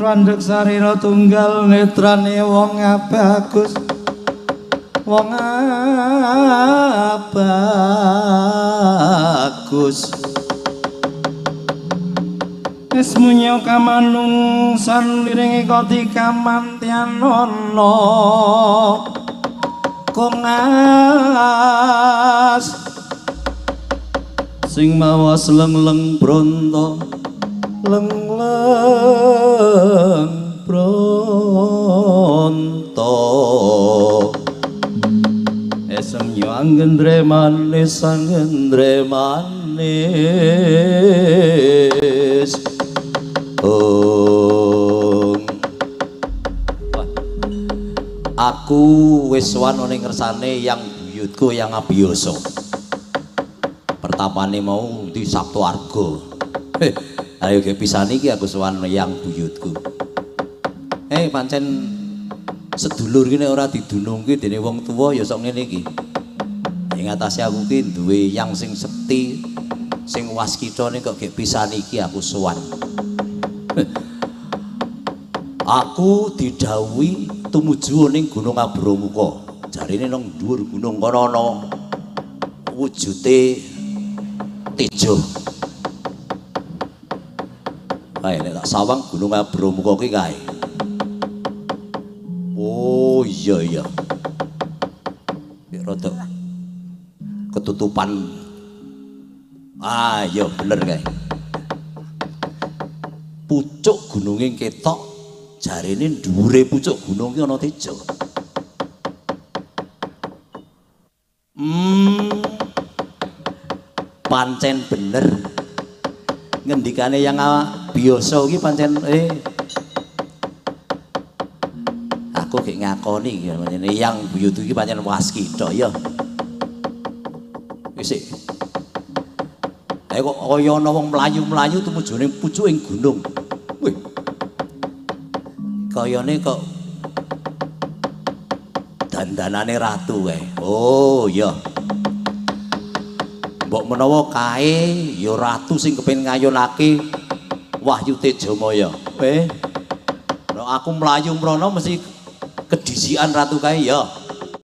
pandhek sarira tunggal netrane wong abagus wong abagus Esmunyo kamanungsan liringi koti kamantian ono kongas sing mawas leng-leng bronto leng-leng bronto Esmunyo anggendre manis Aku wis sowan ning ngersane yang buyutku yang abiyasa. Pertapane mau di Sabtu Arga. Ayo ge pisan iki aku sowan yang buyutku. Pancen sedulur ki nek ora didunungke dening wong tuwa ya sok ngene iki. Ing atase aku ki duwe yang sing sekti, sing waskita kok ge pisan iki aku sowan. Aku didhawuhi tumuju ning Gunung Abromuka. Jarine nang dhuwur gunung kono ana wujude tejo. Kae nek tak sawang Gunung Abromuka ki kae. Oh iya. Rada ketutupan. Ah iya bener kae. Pucuk gununge ketok. Jarine dhuwure pucuk gunung ki ana tejo. Pancen bener. Ngendikane yang biasa iki pancen aku gek ngakoni iki yang buyut iki pancen waskita ya. Wis sik. Kok kaya ana wong mlayu-mlayu tumuju ning pucuking gunung. Wih. Kayane kok dandanane ratu kae. Oh iya. Mbok menawa kae ya ratu sing kepengin ngayunake Wahyu Tejamaya. Nek aku mlayu mrono mesti kedisikan ratu kae ya.